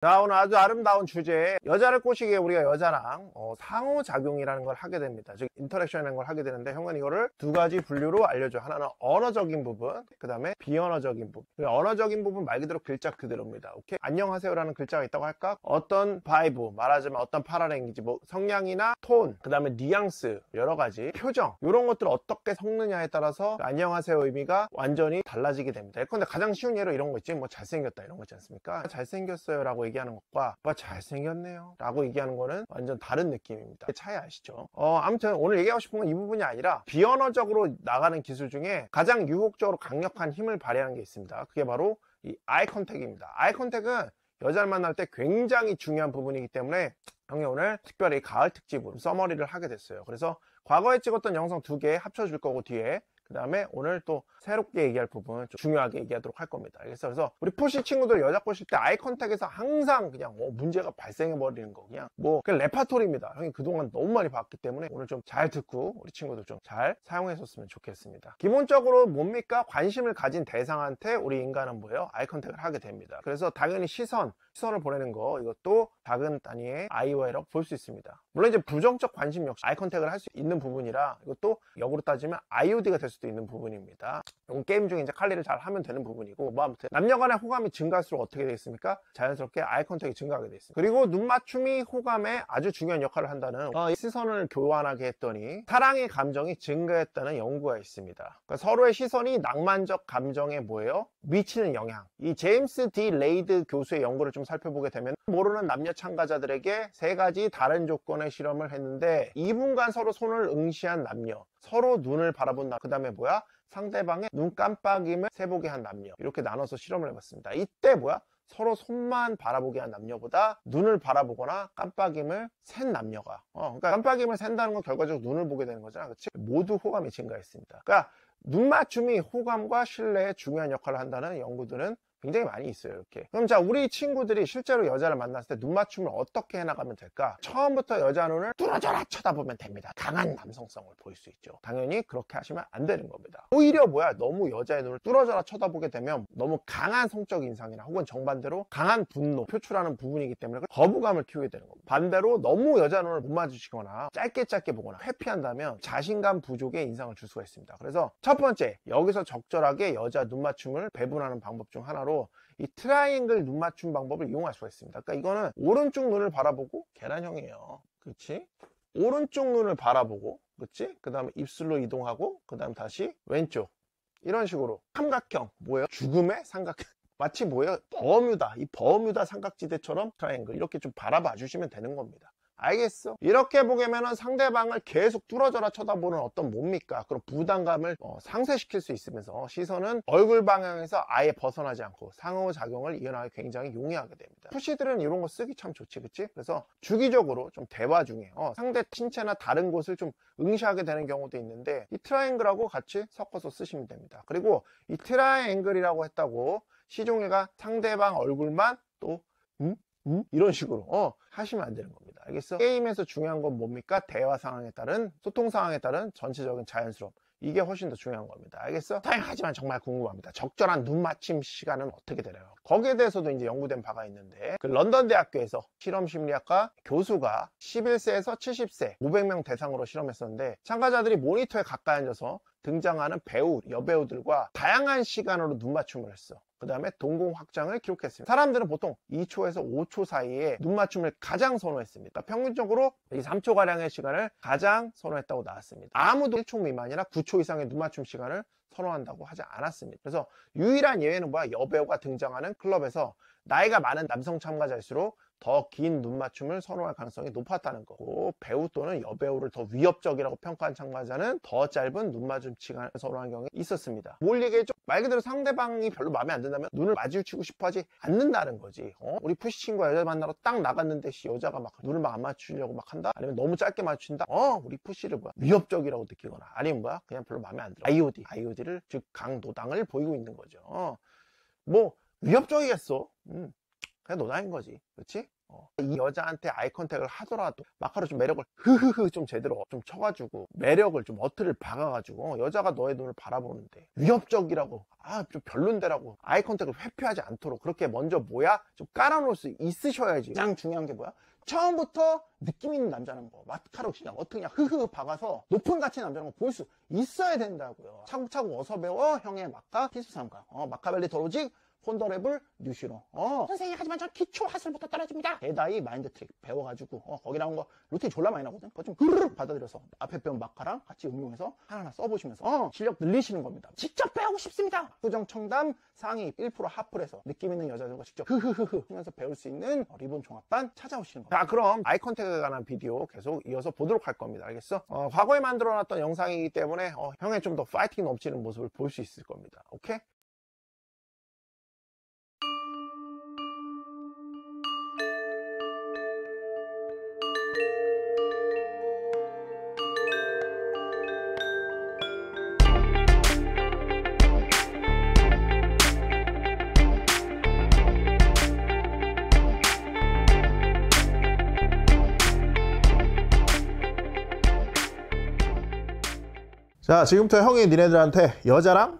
자, 오늘 아주 아름다운 주제, 여자를 꼬시기에 우리가 여자랑 상호작용이라는 걸 하게 됩니다. 즉 인터랙션이라는 걸 하게 되는데, 형은 이거를 두 가지 분류로 알려줘. 하나는 언어적인 부분, 그 다음에 비언어적인 부분. 언어적인 부분 말 그대로 글자 그대로입니다. 오케이? 안녕하세요라는 글자가 있다고 할까? 어떤 바이브, 말하자면 어떤 파라랭귀지, 뭐 성량이나 톤, 그 다음에 뉘앙스, 여러 가지 표정, 이런 것들을 어떻게 섞느냐에 따라서 안녕하세요 의미가 완전히 달라지게 됩니다. 근데 가장 쉬운 예로 이런 거 있지, 뭐 잘생겼다 이런 거 있지 않습니까? 잘생겼어요 라고 얘기하는 것과 오빠 잘생겼네요 라고 얘기하는 거는 완전 다른 느낌입니다. 차이 아시죠? 아무튼 오늘 얘기하고 싶은 건 이 부분이 아니라 비언어적으로 나가는 기술 중에 가장 유혹적으로 강력한 힘을 발휘하는 게 있습니다. 그게 바로 이 아이 컨택입니다. 아이 컨택은 여자를 만날 때 굉장히 중요한 부분이기 때문에 형이 오늘 특별히 가을 특집으로 서머리를 하게 됐어요. 그래서 과거에 찍었던 영상 2개 합쳐줄 거고 뒤에, 그 다음에 오늘 또 새롭게 얘기할 부분 좀 중요하게 얘기하도록 할 겁니다. 알겠어? 그래서 우리 푸시 친구들 여자 꼬실 때 아이 컨택에서 항상 그냥 문제가 발생해 버리는 거, 그냥 레파토리입니다. 형이 그동안 너무 많이 봤기 때문에 오늘 좀 잘 듣고 우리 친구들 좀 잘 사용했었으면 좋겠습니다. 기본적으로 뭡니까? 관심을 가진 대상한테 우리 인간은 뭐예요? 아이 컨택을 하게 됩니다. 그래서 당연히 시선을 보내는 거, 이것도 작은 단위의 아이와이라고 볼 수 있습니다. 물론 이제 부정적 관심 역시 아이 컨택을 할 수 있는 부분이라 이것도 역으로 따지면 IOD가 될 수도 있는 부분입니다. 이건 게임 중에 이제 관리를 잘 하면 되는 부분이고, 뭐 아무튼 남녀 간의 호감이 증가할수록 어떻게 되겠습니까? 자연스럽게 아이 컨택이 증가하게 되어 있습니다. 그리고 눈 맞춤이 호감에 아주 중요한 역할을 한다는 시선을 교환하게 했더니 사랑의 감정이 증가했다는 연구가 있습니다. 그러니까 서로의 시선이 낭만적 감정에 뭐예요? 미치는 영향. 이 제임스 D 레이드 교수의 연구를 좀 살펴보게 되면 모르는 남녀 참가자들에게 3가지 다른 조건의 실험을 했는데 2분간 서로 손을 응시한 남녀, 서로 눈을 바라본 남녀, 그 다음에 상대방의 눈 깜빡임을 세보게 한 남녀, 이렇게 나눠서 실험을 해봤습니다. 이때 서로 손만 바라보게 한 남녀보다 눈을 바라보거나 깜빡임을 센 남녀가 그러니까 깜빡임을 샌다는 건 결과적으로 눈을 보게 되는 거잖아, 그치? 모두 호감이 증가했습니다. 그러니까 눈 맞춤이 호감과 신뢰에 중요한 역할을 한다는 연구들은 굉장히 많이 있어요. 이렇게. 그럼 자, 우리 친구들이 실제로 여자를 만났을 때 눈 맞춤을 어떻게 해나가면 될까? 처음부터 여자 눈을 뚫어져라 쳐다보면 됩니다. 강한 남성성을 보일 수 있죠. 당연히 그렇게 하시면 안 되는 겁니다. 오히려 너무 여자의 눈을 뚫어져라 쳐다보게 되면 너무 강한 성적 인상이나 혹은 정반대로 강한 분노 표출하는 부분이기 때문에 거부감을 키우게 되는 겁니다. 반대로 너무 여자 눈을 못 마주치거나 짧게 보거나 회피한다면 자신감 부족의 인상을 줄 수가 있습니다. 그래서 첫 번째, 여기서 적절하게 여자 눈 맞춤을 배분하는 방법 중 하나로 이 트라이앵글 눈 맞춤 방법을 이용할 수가 있습니다. 그러니까 이거는 오른쪽 눈을 바라보고 계란형이에요. 그렇지? 오른쪽 눈을 바라보고, 그렇지? 그 다음에 입술로 이동하고, 그 다음 다시 왼쪽, 이런 식으로 삼각형, 죽음의 삼각형, 마치 버뮤다, 이 버뮤다 삼각지대처럼 트라이앵글 이렇게 좀 바라봐 주시면 되는 겁니다. 알겠어? 이렇게 보게면은 상대방을 계속 뚫어져라 쳐다보는 어떤 뭡니까? 그런 부담감을 상쇄시킬 수 있으면서 시선은 얼굴 방향에서 아예 벗어나지 않고 상호작용을 이어나가기 굉장히 용이하게 됩니다. 푸시들은 이런 거 쓰기 참 좋지, 그치? 그래서 주기적으로 좀 대화 중에 상대 신체나 다른 곳을 좀 응시하게 되는 경우도 있는데 이 트라이앵글하고 같이 섞어서 쓰시면 됩니다. 그리고 이 트라이앵글이라고 했다고 시종일관 상대방 얼굴만 또 이런 식으로 하시면 안 되는 겁니다. 알겠어? 게임에서 중요한 건 뭡니까? 대화 상황에 따른, 소통 상황에 따른 전체적인 자연스러움, 이게 훨씬 더 중요한 겁니다. 알겠어? 하지만 정말 궁금합니다. 적절한 눈 맞춤 시간은 어떻게 되나요? 거기에 대해서도 이제 연구된 바가 있는데, 그 런던 대학교에서 실험 심리학과 교수가 11세에서 70세 500명 대상으로 실험했었는데, 참가자들이 모니터에 가까이 앉아서 등장하는 배우, 여배우들과 다양한 시간으로 눈 맞춤을 했어. 그 다음에 동공 확장을 기록했습니다. 사람들은 보통 2초에서 5초 사이에 눈 맞춤을 가장 선호했습니다. 평균적으로 3초가량의 시간을 가장 선호했다고 나왔습니다. 아무도 1초 미만이나 9초 이상의 눈 맞춤 시간을 선호한다고 하지 않았습니다. 그래서 유일한 예외는 여배우가 등장하는 클럽에서 나이가 많은 남성 참가자일수록 더 긴 눈 맞춤을 선호할 가능성이 높았다는 거고, 배우 또는 여배우를 더 위협적이라고 평가한 참가자는 더 짧은 눈 맞춤 시간을 선호한 경우가 있었습니다. 뭘 얘기했죠? 말 그대로 상대방이 별로 마음에 안 든다면 눈을 마주치고 싶어 하지 않는다는 거지. 우리 푸시 친구가 여자 만나러 딱 나갔는데 여자가 눈을 안 맞추려고 한다? 아니면 너무 짧게 맞춘다? 우리 푸시를 위협적이라고 느끼거나, 아니면 그냥 별로 마음에 안 들어. IOD를 즉 강도당을 보이고 있는 거죠. 위협적이겠어. 그냥 노답인 거지. 그렇지? 이 여자한테 아이 컨택을 하더라도 마카로 좀 매력을 흐흐흐 좀 제대로 좀 쳐가지고 매력을 좀 어트를 박아가지고 여자가 너의 눈을 바라보는데 위협적이라고 좀 별론데라고 아이 컨택을 회피하지 않도록 그렇게 먼저 뭐야 좀 깔아놓을 수 있으셔야지. 가장 중요한 게 뭐야? 처음부터 느낌 있는 남자는 거 마카로 그냥 어떻게 그냥 흐흐 박아서 높은 가치의 남자는 거 볼 수 있어야 된다고요. 차곡차곡 어서 배워 형의 마카 필수삼가 마카벨리 더로직 폰더레블 뉴시로 선생님 하지만 전 기초 하슬부터 떨어집니다. 대다이 마인드 트릭 배워가지고 거기 나온 거 루틴 졸라 많이 나거든. 그거 좀 흐르륵 받아들여서 앞에 배운 마카랑 같이 응용해서 하나하나 써보시면서 실력 늘리시는 겁니다. 직접 배우고 싶습니다. 부정 청담 상위 1% 하플에서 느낌 있는 여자들과 직접 흐흐흐흐 하면서 배울 수 있는 리본 종합반 찾아오시는 겁니다. 자, 그럼 아이 컨택에 관한 비디오 계속 이어서 보도록 할 겁니다. 알겠어? 과거에 만들어놨던 영상이기 때문에 형의 좀 더 파이팅 넘치는 모습을 볼 수 있을 겁니다. 오케이? 자, 지금부터 형이 니네들한테 여자랑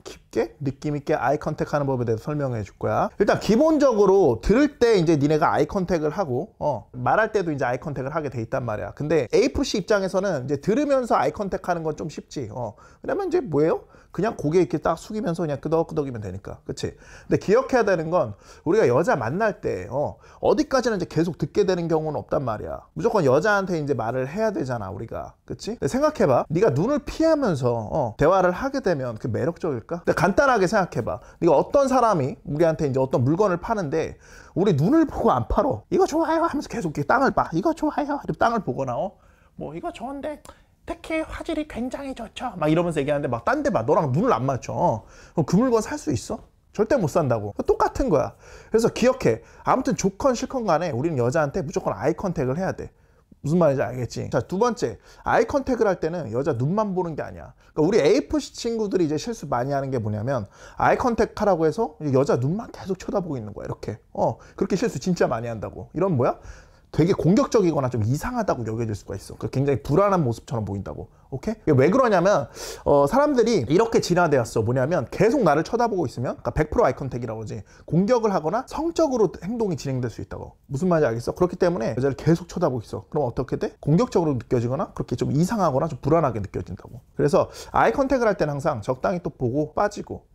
깊게 느낌있게 아이 컨택하는 법에 대해서 설명해 줄 거야. 일단 기본적으로 들을 때 이제 니네가 아이 컨택을 하고 말할 때도 이제 아이 컨택을 하게 돼 있단 말이야. 근데 A4C 입장에서는 이제 들으면서 아이 컨택하는 건 좀 쉽지. 왜냐면 이제 뭐예요? 그냥 고개 이렇게 딱 숙이면서 그냥 끄덕끄덕이면 되니까. 그치? 근데 기억해야 되는 건 우리가 여자 만날 때 어디까지는 이제 계속 듣게 되는 경우는 없단 말이야. 무조건 여자한테 이제 말을 해야 되잖아, 우리가. 그치? 근데 생각해봐. 네가 눈을 피하면서 대화를 하게 되면 그 매력적일까? 근데 간단하게 생각해봐. 네가 어떤 사람이 우리한테 이제 어떤 물건을 파는데 우리 눈을 보고 안 팔어. 이거 좋아요 하면서 계속 이렇게 땅을 봐. 이거 좋아요. 이렇게 땅을 보거나 뭐 이거 좋은데 특히 화질이 굉장히 좋죠. 막 이러면서 얘기하는데 막 딴 데 봐. 너랑 눈을 안 맞춰. 그럼 그 물건 살 수 있어? 절대 못 산다고. 똑같은 거야. 그래서 기억해. 아무튼 좋건 싫건 간에 우리는 여자한테 무조건 아이 컨택을 해야 돼. 무슨 말인지 알겠지? 자, 두 번째, 아이 컨택을 할 때는 여자 눈만 보는 게 아니야. 그러니까 우리 AFC 친구들이 이제 실수 많이 하는 게 뭐냐면 아이 컨택 하라고 해서 여자 눈만 계속 쳐다보고 있는 거야. 이렇게. 그렇게 실수 진짜 많이 한다고. 이런 뭐야? 되게 공격적이거나 좀 이상하다고 여겨질 수가 있어. 굉장히 불안한 모습처럼 보인다고. 오케이? 왜 그러냐면 사람들이 이렇게 진화되었어. 뭐냐면 계속 나를 쳐다보고 있으면 그러니까 100% 아이 컨택이라고 하지. 공격을 하거나 성적으로 행동이 진행될 수 있다고. 무슨 말인지 알겠어? 그렇기 때문에 여자를 계속 쳐다보고 있어. 그럼 어떻게 돼? 공격적으로 느껴지거나 그렇게 좀 이상하거나 좀 불안하게 느껴진다고. 그래서 아이 컨택을 할 때는 항상 적당히 또 보고 빠지고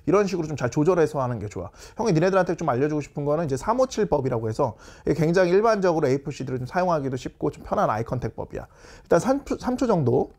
이런 식으로 좀 잘 조절해서 하는 게 좋아. 형이 니네들한테 좀 알려주고 싶은 거는 이제 357법이라고 해서 굉장히 일반적으로 AFC들을 좀 사용하기도 쉽고 좀 편한 아이 컨택 법이야. 일단 3초 정도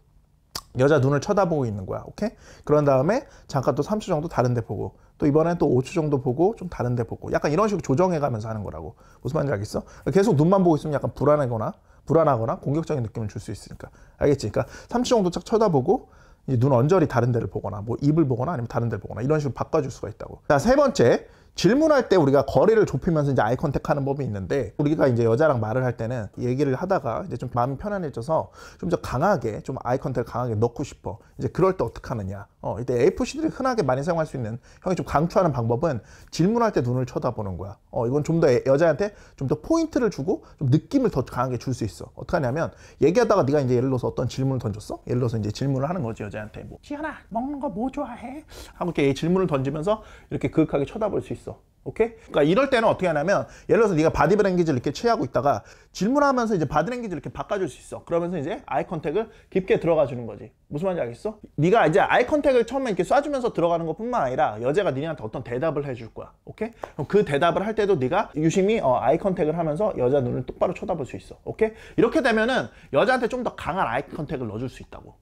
여자 눈을 쳐다보고 있는 거야. 오케이? 그런 다음에 잠깐 또 3초 정도 다른 데 보고 또 이번엔 또 5초 정도 보고 좀 다른 데 보고 약간 이런 식으로 조정해 가면서 하는 거라고. 무슨 말인지 알겠어? 계속 눈만 보고 있으면 약간 불안하거나 공격적인 느낌을 줄 수 있으니까. 알겠지? 그러니까 3초 정도 딱 쳐다보고 이제 눈 언저리 다른 데를 보거나 뭐 입을 보거나 아니면 다른 데를 보거나 이런 식으로 바꿔줄 수가 있다고. 자, 세 번째, 질문할 때 우리가 거리를 좁히면서 이제 아이 컨택하는 법이 있는데 우리가 이제 여자랑 말을 할 때는 얘기를 하다가 이제 좀 마음이 편안해져서 좀 더 강하게 좀 아이 컨택을 강하게 넣고 싶어. 이제 그럴 때 어떻게 하느냐? 이때 AFC들이 흔하게 많이 사용할 수 있는 형이 좀 강추하는 방법은 질문할 때 눈을 쳐다보는 거야. 이건 좀 더 여자한테 좀 더 포인트를 주고 좀 느낌을 더 강하게 줄 수 있어. 어떻게 하냐면 얘기하다가 네가 이제 예를 들어서 어떤 질문을 던졌어? 예를 들어서 이제 질문을 하는 거지 여자한테 뭐 지연아 먹는 거 뭐 좋아해? 하고 이렇게 질문을 던지면서 이렇게 그윽하게 쳐다볼 수 있어. 오케이? 그러니까 이럴 때는 어떻게 하냐면 예를 들어서 네가 바디랭귀지를 이렇게 취하고 있다가 질문하면서 이제 바디랭귀지를 이렇게 바꿔줄 수 있어. 그러면서 이제 아이 컨택을 깊게 들어가 주는 거지. 무슨 말인지 알겠어? 네가 이제 아이 컨택을 처음에 이렇게 쏴주면서 들어가는 것뿐만 아니라 여자가 니네한테 어떤 대답을 해줄 거야. 오케이? 그럼 그 대답을 할 때도 네가 유심히 아이 컨택을 하면서 여자 눈을 똑바로 쳐다볼 수 있어. 오케이? 이렇게 되면은 여자한테 좀 더 강한 아이 컨택을 넣어줄 수 있다고.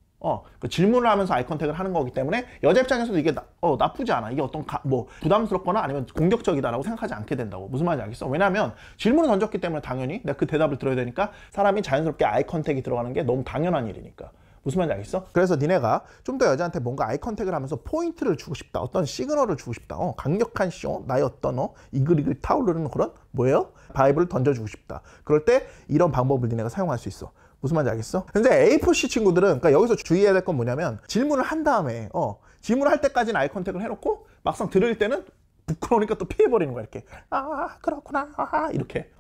그 질문을 하면서 아이 컨택을 하는 거기 때문에 여자 입장에서도 이게 나쁘지 않아. 이게 어떤 뭐 부담스럽거나 아니면 공격적이다라고 생각하지 않게 된다고. 무슨 말인지 알겠어? 왜냐면 질문을 던졌기 때문에 당연히 내가 그 대답을 들어야 되니까 사람이 자연스럽게 아이 컨택이 들어가는 게 너무 당연한 일이니까. 무슨 말인지 알겠어? 그래서 니네가 좀 더 여자한테 뭔가 아이 컨택을 하면서 포인트를 주고 싶다. 어떤 시그널을 주고 싶다. 강력한 나의 어떤 이글이글 타오르는 그런 뭐예요? 바이브를 던져주고 싶다. 그럴 때 이런 방법을 니네가 사용할 수 있어. 무슨 말인지 알겠어? 근데 A4C 친구들은 그러니까 여기서 주의해야 될 건 뭐냐면 질문을 한 다음에 질문을 할 때까지는 아이 컨택을 해놓고 막상 들을 때는 부끄러우니까 또 피해버리는 거야. 이렇게 그렇구나 이렇게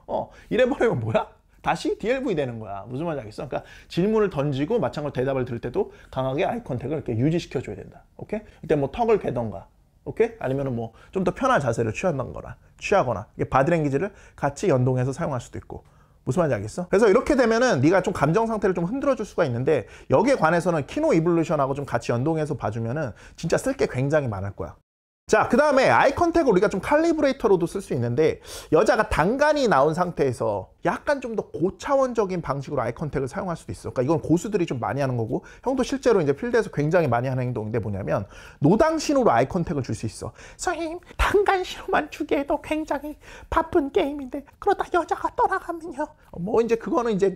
이래버리면 뭐야? 다시 DLV 되는 거야. 무슨 말인지 알겠어? 그러니까 질문을 던지고 마찬가지로 대답을 들을 때도 강하게 아이 컨택을 이렇게 유지시켜줘야 된다. 오케이? 이때 뭐 턱을 괴던가, 오케이? 아니면은 뭐 좀 더 편한 자세를 취하거나 이게 바디랭귀지를 같이 연동해서 사용할 수도 있고. 무슨 말인지 알겠어? 그래서 이렇게 되면은 네가 좀 감정 상태를 좀 흔들어줄 수가 있는데, 여기에 관해서는 키노 이볼루션하고 좀 같이 연동해서 봐주면은 진짜 쓸 게 굉장히 많을 거야. 자, 그 다음에 아이 컨택을 우리가 좀 칼리브레이터로도 쓸 수 있는데, 여자가 단간이 나온 상태에서 약간 좀 더 고차원적인 방식으로 아이 컨택을 사용할 수도 있어. 그러니까 이건 고수들이 좀 많이 하는 거고, 형도 실제로 이제 필드에서 굉장히 많이 하는 행동인데 뭐냐면, 노당 신호로 아이 컨택을 줄 수 있어. 선생님, 단간 신호만 주기에도 굉장히 바쁜 게임인데 그러다 여자가 떠나가면요. 뭐 이제 그거는 이제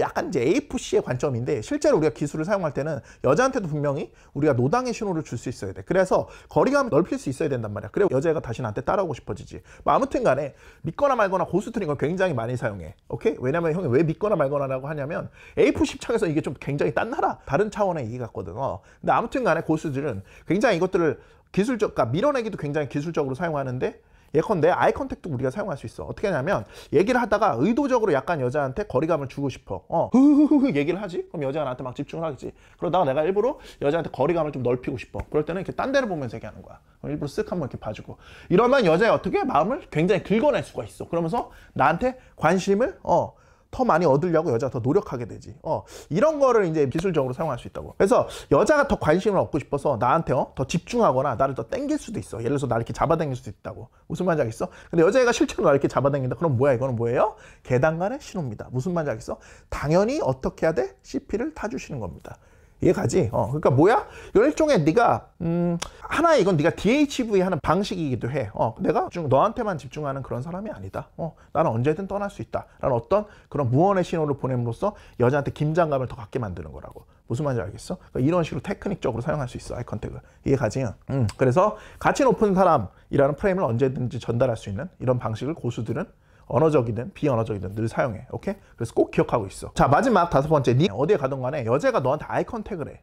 약간 이제 AFC의 관점인데, 실제로 우리가 기술을 사용할 때는 여자한테도 분명히 우리가 노당의 신호를 줄 수 있어야 돼. 그래서 거리감을 넓힐 수 있어야 된단 말이야. 그래 여자애가 다시 나한테 따라오고 싶어지지. 뭐 아무튼 간에 믿거나 말거나 고수들인 걸 굉장히 많이 사용해. 오케이? 왜냐면 형이 왜 믿거나 말거나라고 하냐면, AF10 창에서 이게 좀 굉장히 딴나라 다른 차원의 얘기 같거든. 근데 아무튼 간에 고수들은 굉장히 이것들을 그러니까 밀어내기도 굉장히 기술적으로 사용하는데, 예컨대 아이 컨택도 우리가 사용할 수 있어. 어떻게 하냐면, 얘기를 하다가 의도적으로 약간 여자한테 거리감을 주고 싶어. 얘기를 하지? 그럼 여자가 나한테 막 집중을 하겠지. 그러다가 내가 일부러 여자한테 거리감을 좀 넓히고 싶어. 그럴 때는 이렇게 딴 데를 보면서 얘기하는 거야. 일부러 쓱 한번 이렇게 봐주고. 이러면 여자의 어떻게 마음을 굉장히 긁어낼 수가 있어. 그러면서 나한테 관심을 더 많이 얻으려고 여자가 더 노력하게 되지. 이런 거를 이제 기술적으로 사용할 수 있다고. 그래서 여자가 더 관심을 얻고 싶어서 나한테 더 집중하거나 나를 더 땡길 수도 있어. 예를 들어서 나를 이렇게 잡아당길 수도 있다고. 무슨 말인지 알겠어? 근데 여자애가 실제로 나를 이렇게 잡아당긴다. 그럼 뭐야? 이거는 뭐예요? 계단간의 신호입니다. 무슨 말인지 알겠어? 당연히 어떻게 해야 돼? CP를 타주시는 겁니다. 이해가지? 그러니까 뭐야? 이건 일종의 네가 하나의 이건 네가 DHV 하는 방식이기도 해. 내가 너한테만 집중하는 그런 사람이 아니다. 나는 언제든 떠날 수 있다. 라는 어떤 그런 무언의 신호를 보냄으로써 여자한테 긴장감을 더 갖게 만드는 거라고. 무슨 말인지 알겠어? 그러니까 이런 식으로 테크닉적으로 사용할 수 있어, 아이 컨택을. 이해가지? 그래서 가치 높은 사람이라는 프레임을 언제든지 전달할 수 있는 이런 방식을 고수들은 언어적이든 비언어적이든 늘 사용해. 오케이? 그래서 꼭 기억하고 있어. 자, 마지막 5번째. 니 어디에 가든 간에 여자가 너한테 아이 컨택을 해.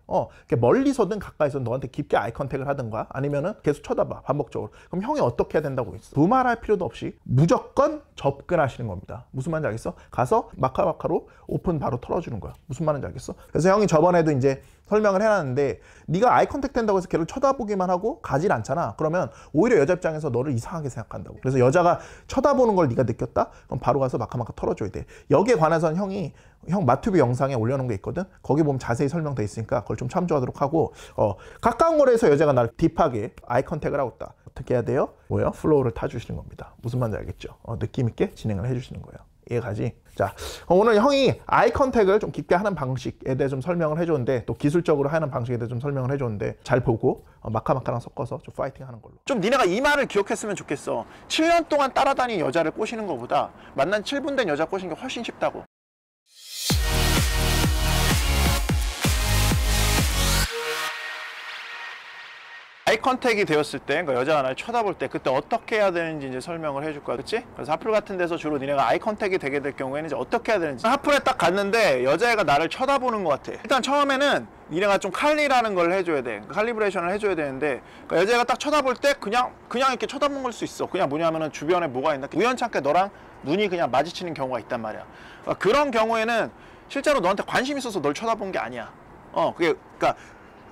멀리서든 가까이서든 너한테 깊게 아이 컨택을 하든가, 아니면은 계속 쳐다봐, 반복적으로. 그럼 형이 어떻게 해야 된다고 했어? 두말할 필요도 없이 무조건 접근하시는 겁니다. 무슨 말인지 알겠어? 가서 마카마카로 오픈 바로 털어주는 거야. 무슨 말인지 알겠어? 그래서 형이 저번에도 이제 설명을 해놨는데, 네가 아이 컨택 된다고 해서 걔를 쳐다보기만 하고 가질 않잖아. 그러면 오히려 여자 입장에서 너를 이상하게 생각한다고. 그래서 여자가 쳐다보는 걸 네가 느꼈다? 그럼 바로 가서 마카마카 털어줘야 돼. 여기에 관해서는 형 마튜브 영상에 올려놓은 게 있거든. 거기 보면 자세히 설명돼 있으니까 그걸 좀 참조하도록 하고, 가까운 거리에서 여자가 나를 딥하게 아이 컨택을 하고 있다. 어떻게 해야 돼요? 뭐예요? 플로우를 타주시는 겁니다. 무슨 말인지 알겠죠? 느낌 있게 진행을 해주시는 거예요. 이해가지? 자, 오늘 형이 아이 컨택을 좀 깊게 하는 방식에 대해 좀 설명을 해줬는데, 또 기술적으로 하는 방식에 대해 좀 설명을 해줬는데, 잘 보고 마카마카랑 섞어서 좀 파이팅 하는 걸로. 좀 니네가 이 말을 기억했으면 좋겠어. 7년 동안 따라다닌 여자를 꼬시는 것보다 만난 7분 된 여자 꼬시는 게 훨씬 쉽다고. 아이 컨택이 되었을 때, 그러니까 여자가 나를 쳐다볼 때 그때 어떻게 해야 되는지 이제 설명을 해줄 거야. 그치? 그래서 하플 같은 데서 주로 니네가 아이 컨택이 되게 될 경우에는 이제 어떻게 해야 되는지. 하플에 딱 갔는데 여자애가 나를 쳐다보는 것 같아. 일단 처음에는 니네가 좀 칼리라는 걸 해줘야 돼. 칼리브레이션을 해줘야 되는데, 그러니까 여자애가 딱 쳐다볼 때 그냥 이렇게 쳐다본 걸 수 있어. 그냥 뭐냐면은 주변에 뭐가 있나, 우연찮게 너랑 눈이 그냥 마주치는 경우가 있단 말이야. 그러니까 그런 경우에는 실제로 너한테 관심 있어서 널 쳐다본 게 아니야. 그러니까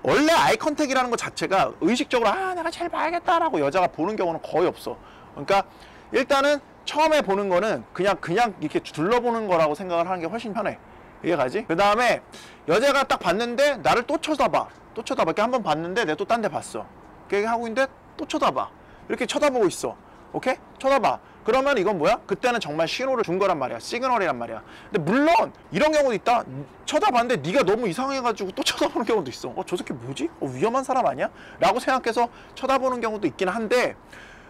원래 아이 컨택이라는 것 자체가 의식적으로 내가 잘 봐야겠다라고 여자가 보는 경우는 거의 없어. 그러니까 일단은 처음에 보는 거는 그냥 이렇게 둘러보는 거라고 생각을 하는 게 훨씬 편해. 이해가지? 그 다음에 여자가 딱 봤는데 나를 또 쳐다봐. 이렇게 한번 봤는데 내가 또 딴 데 봤어. 그렇게 하고 있는데 또 쳐다봐. 이렇게 쳐다보고 있어. 오케이? 쳐다봐. 그러면 이건 뭐야? 그때는 정말 신호를 준 거란 말이야. 시그널이란 말이야. 근데 물론 이런 경우도 있다. 쳐다봤는데 네가 너무 이상해가지고 또 쳐다보는 경우도 있어. 저 새끼 뭐지? 위험한 사람 아니야? 라고 생각해서 쳐다보는 경우도 있긴 한데,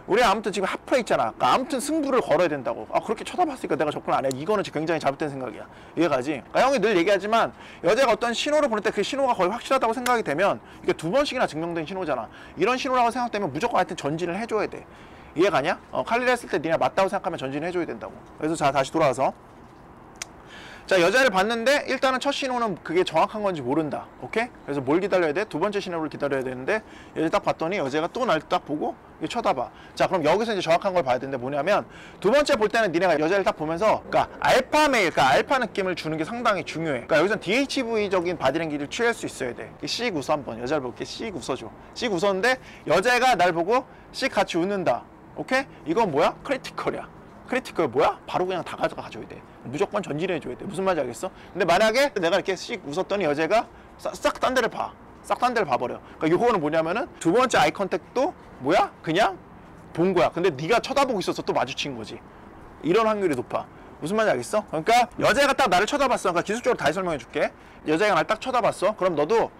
우리 아무튼 지금 하프에 있잖아. 그러니까 아무튼 승부를 걸어야 된다고. 그렇게 쳐다봤으니까 내가 접근 안 해. 이거는 지금 굉장히 잘못된 생각이야. 이해가지? 그러니까 형이 늘 얘기하지만, 여자가 어떤 신호를 보낼 때 그 신호가 거의 확실하다고 생각이 되면, 이게 2번씩이나 증명된 신호잖아. 이런 신호라고 생각되면 무조건 하여튼 전진을 해줘야 돼. 이해가냐? 칼리를 했을 때 니네 맞다고 생각하면 전진을 해줘야 된다고. 그래서 자, 다시 돌아와서 자, 여자를 봤는데 일단은 첫 신호는 그게 정확한 건지 모른다. 오케이? 그래서 뭘 기다려야 돼? 두 번째 신호를 기다려야 되는데 여자 딱 봤더니 여자가 또 날 딱 보고 쳐다봐. 자, 그럼 여기서 이제 정확한 걸 봐야 되는데 뭐냐면 두 번째 볼 때는 니네가 여자를 딱 보면서 그러니까 알파 메일, 그러니까 알파 느낌을 주는 게 상당히 중요해. 그러니까 여기선 DHV적인 바디랭귀지를 취할 수 있어야 돼. 씩 웃어 한번. 여자를 볼게. 씩 웃어줘. 씩 웃었는데 여자가 날 보고 씩 같이 웃는다. 오케이? 이건 뭐야? 크리티컬이야. 크리티컬 뭐야? 바로 그냥 다 가져가줘야 돼. 무조건 전진해줘야 돼. 무슨 말인지 알겠어? 근데 만약에 내가 이렇게 씩 웃었더니 여자가 싹 딴 데를 봐. 싹 딴 데를 봐버려. 그러니까 요거는 뭐냐면은 두 번째 아이 컨택도 뭐야? 그냥 본 거야. 근데 네가 쳐다보고 있어서 또 마주친 거지. 이런 확률이 높아. 무슨 말인지 알겠어? 그러니까 여자가 딱 나를 쳐다봤어. 그러니까 기술적으로 다시 설명해 줄게. 여자가 나를 딱 쳐다봤어. 그럼 너도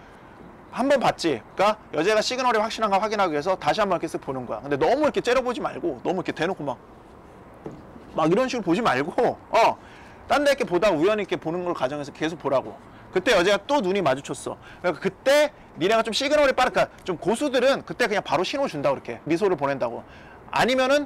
한 번 봤지. 그러니까 여자가 시그널이 확실한가 확인하기 위해서 다시 한번 이렇게 쓱 보는 거야. 근데 너무 이렇게 째려보지 말고 너무 이렇게 대놓고 막 이런 식으로 보지 말고 딴 데 이렇게 보다가 우연히 이렇게 보는 걸 가정해서 계속 보라고. 그때 여자가 또 눈이 마주쳤어. 그러니까 그때 니네가 좀 시그널이 빠르니까 좀 고수들은 그때 그냥 바로 신호 준다 그렇게 미소를 보낸다고. 아니면은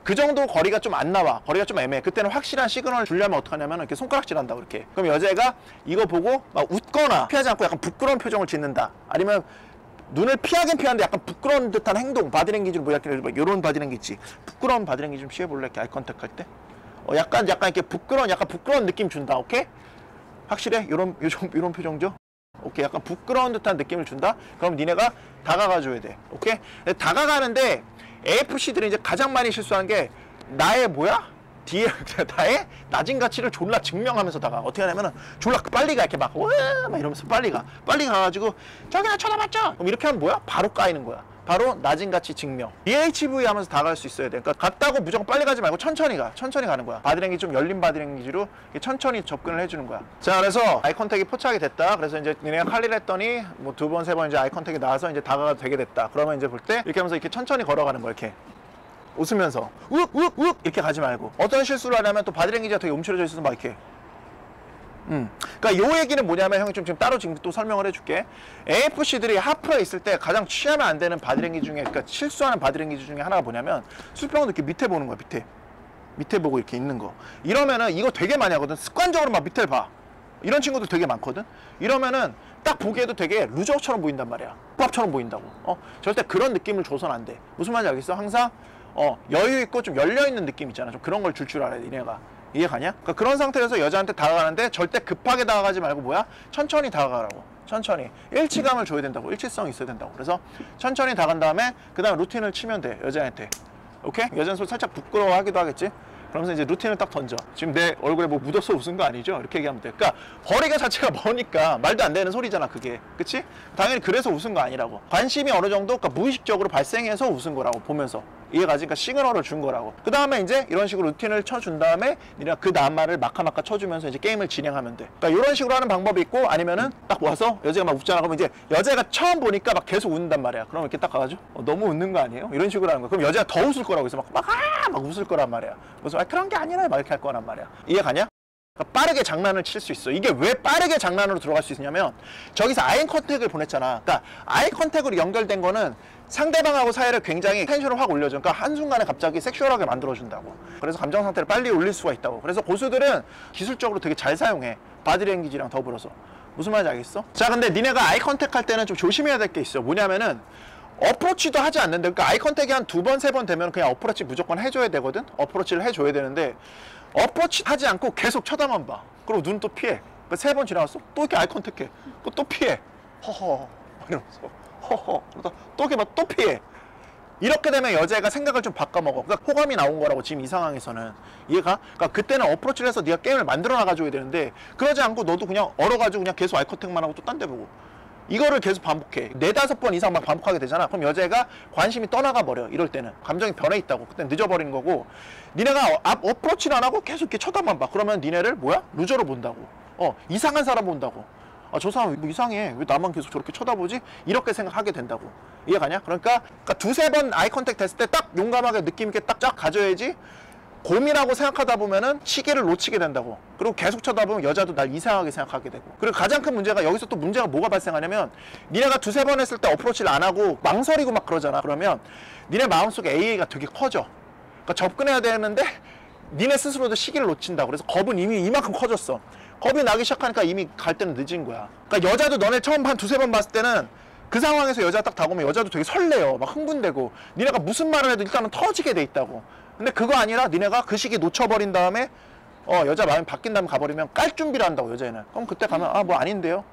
그 정도 거리가 좀 안 나와. 거리가 좀 애매해. 그때는 확실한 시그널을 주려면 어떡하냐면 이렇게 손가락질 한다고 이렇게. 그럼 여자가 이거 보고 막 웃거나 피하지 않고 약간 부끄러운 표정을 짓는다. 아니면 눈을 피하긴 피하는데 약간 부끄러운 듯한 행동, 바디랭귀지를 뭐 이렇게 이런 바디랭귀지. 부끄러운 바디랭귀지 좀 취해볼래? 이렇게 아이컨택 할 때. 약간 이렇게 부끄러운 느낌 준다. 오케이? 확실해? 요런 표정죠? 오케이. 약간 부끄러운 듯한 느낌을 준다? 그럼 니네가 다가가줘야 돼. 오케이? 다가가는데 AFC들이 이제 가장 많이 실수한 게 나의 나의 낮은 가치를 졸라 증명하면서 다가. 어떻게 하냐면은 졸라 빨리 가. 이렇게 막 이러면서 빨리 가가지고 저기 나 쳐다봤죠? 그럼 이렇게 하면 뭐야? 바로 까이는 거야. 바로 낮은 가치 증명. DHV 하면서 다가갈 수 있어야 돼. 그러니까 갔다고 무조건 빨리 가지 말고 천천히 가는 거야. 바디랭귀지 좀 열린 바디랭귀지로 천천히 접근을 해주는 거야. 자, 그래서 아이 컨택이 포착이 됐다. 그래서 이제 니네가 칼리를 했더니 뭐 두 번, 세 번 이제 아이 컨택이 나와서 이제 다가가도 되게 됐다. 그러면 이제 볼 때 이렇게 하면서 이렇게 천천히 걸어가는 거야. 이렇게 웃으면서 욱 이렇게 가지 말고. 어떤 실수를 하냐면 또 바디랭귀지가 되게 움츠러져 있어서 막 이렇게 그러니까 요 얘기는 뭐냐면 형이 지금 따로 지금 또 설명을 해줄게. AFC들이 하프에 있을 때 가장 취하면 안 되는 바디랭귀지 중에, 그러니까 실수하는 바디랭귀지 중에 하나가 뭐냐면 술병도 이렇게 밑에 보는 거야. 밑에 보고 이렇게 있는 거. 이러면은 이거 되게 많이 하거든. 습관적으로 막 밑에를 봐. 이런 친구들 되게 많거든. 이러면은 딱 보기에도 되게 루저처럼 보인단 말이야. 밥처럼 보인다고. 절대 그런 느낌을 줘서는 안 돼. 무슨 말인지 알겠어? 항상 여유 있고 좀 열려 있는 느낌 있잖아. 좀 그런 걸 줄 알아야 돼. 니네가. 이해가냐? 그러니까 그런 상태에서 여자한테 다가가는데 절대 급하게 다가가지 말고 천천히 다가가라고. 천천히. 일치감을 줘야 된다고. 일치성이 있어야 된다고. 그래서 천천히 다간 다음에 그 다음 루틴을 치면 돼. 여자한테. 오케이? 여자는 살짝 부끄러워하기도 하겠지? 그러면서 이제 루틴을 딱 던져. 지금 내 얼굴에 뭐 묻어서 웃은 거 아니죠? 이렇게 얘기하면 돼. 그러니까 거리가 자체가 머니까 말도 안 되는 소리잖아, 그게. 그치? 당연히 그래서 웃은 거 아니라고. 관심이 어느 정도 그러니까 무의식적으로 발생해서 웃은 거라고, 보면서. 이해가지? 그러니까 시그널을 준 거라고. 그 다음에 이제 이런 식으로 루틴을 쳐준 다음에 니네가 그 다음 말을 마카마카 쳐주면서 이제 게임을 진행하면 돼. 그러니까 이런 식으로 하는 방법이 있고, 아니면은 딱 와서 여자가 막 웃잖아. 그러면 이제 여자가 처음 보니까 막 계속 웃는단 말이야. 그럼 이렇게 딱 가가지고 너무 웃는 거 아니에요? 이런 식으로 하는 거야. 그럼 여자가 더 웃을 거라고 해서 막 웃을 거란 말이야. 그래서 그런 게 아니라 막 이렇게 할 거란 말이야. 이해가냐? 그러니까 빠르게 장난을 칠 수 있어. 이게 왜 빠르게 장난으로 들어갈 수 있냐면 저기서 아이 컨택을 보냈잖아. 그러니까 아이 컨택으로 연결된 거는 상대방하고 사이를 굉장히 텐션을 확 올려줘. 그러니까 한순간에 갑자기 섹슈얼하게 만들어준다고. 그래서 감정 상태를 빨리 올릴 수가 있다고. 그래서 고수들은 기술적으로 되게 잘 사용해. 바디랭귀지랑 더불어서. 무슨 말인지 알겠어? 자, 근데 니네가 아이 컨택 할 때는 좀 조심해야 될 게 있어. 뭐냐면은 어프로치도 하지 않는데, 그러니까 아이 컨택이 한 두 번, 세 번 되면 그냥 어프로치 무조건 해줘야 되거든? 어프로치를 해줘야 되는데 어프로치 하지 않고 계속 쳐다만 봐. 그리고 눈 또 피해. 그러니까 세 번 지나갔어? 또 이렇게 아이 컨택해. 또 피해. 허허 이러면서 허허 그러다 또 이렇게 막 또 피해. 이렇게 되면 여자애가 생각을 좀 바꿔먹어. 그러니까 호감이 나온 거라고, 지금 이 상황에서는. 이해가? 그러니까 그때는 어프로치를 해서 네가 게임을 만들어 나가줘야 되는데 그러지 않고 너도 그냥 얼어가지고 그냥 계속 아이 컨택만 하고 또 딴 데 보고. 이거를 계속 반복해. 4-5번 이상 막 반복하게 되잖아. 그럼 여자애가 관심이 떠나가 버려. 이럴 때는 감정이 변해 있다고. 그때 늦어버리는 거고, 니네가 어프로치를 안 하고 계속 이렇게 쳐다만 봐. 그러면 니네를 루저로 본다고. 이상한 사람 본다고. 저 사람 뭐 이상해. 왜 나만 계속 저렇게 쳐다보지? 이렇게 생각하게 된다고. 이해가냐? 그러니까 2-3번 아이 컨택 됐을 때 딱 용감하게 느낌 있게 딱 가져야지. 곰이라고 생각하다 보면은 시계를 놓치게 된다고. 그리고 계속 쳐다보면 여자도 날 이상하게 생각하게 되고. 그리고 가장 큰 문제가, 여기서 또 문제가 뭐가 발생하냐면, 니네가 2-3번 했을 때 어프로치를 안 하고 망설이고 막 그러잖아. 그러면 니네 마음속에 AA가 되게 커져. 그러니까 접근해야 되는데 니네 스스로도 시기를 놓친다. 그래서 겁은 이미 이만큼 커졌어. 겁이 나기 시작하니까 이미 갈 때는 늦은 거야. 그러니까 여자도 너네 처음 한 두세 번 봤을 때는 그 상황에서 여자가 딱 다가오면 여자도 되게 설레요. 막 흥분되고. 니네가 무슨 말을 해도 일단은 터지게 돼 있다고. 근데 그거 아니라 니네가 그 시기 놓쳐버린 다음에 여자 마음이 바뀐 다음에 가버리면 깔 준비를 한다고, 여자애는. 그럼 그때 가면 뭐 아닌데요?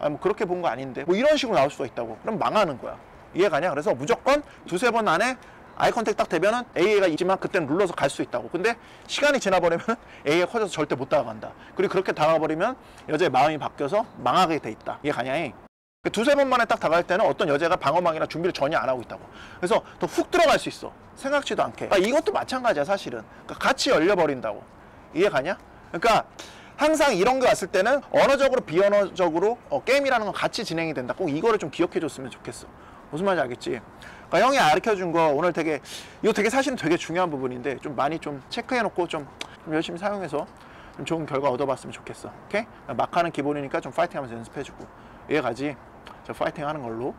뭐 그렇게 본 거 아닌데? 뭐 이런 식으로 나올 수가 있다고. 그럼 망하는 거야. 이해가냐? 그래서 무조건 두세 번 안에 아이 컨택 딱 되면은 A가 있지만 그때는 눌러서 갈 수 있다고. 근데 시간이 지나버리면 A가 커져서 절대 못 다가간다. 그리고 그렇게 다가버리면 여자의 마음이 바뀌어서 망하게 돼 있다. 이해가냐? 두세 번 만에 딱 다가갈 때는 어떤 여자가 방어망이나 준비를 전혀 안 하고 있다고. 그래서 더 훅 들어갈 수 있어. 생각지도 않게. 그러니까 이것도 마찬가지야, 사실은. 그러니까 같이 열려버린다고. 이해가냐? 그러니까 항상 이런 게 왔을 때는 언어적으로 비언어적으로 게임이라는 건 같이 진행이 된다. 꼭 이거를 좀 기억해 줬으면 좋겠어. 무슨 말인지 알겠지? 그러니까 형이 가르쳐준 거 오늘 이거 되게 사실은 되게 중요한 부분인데 좀 많이 좀 체크해 놓고 좀 열심히 사용해서 좀 좋은 결과 얻어봤으면 좋겠어. 오케이? 막 하는 기본이니까 좀 파이팅 하면서 연습해주고. 이해가지? 저 파이팅 하는 걸로.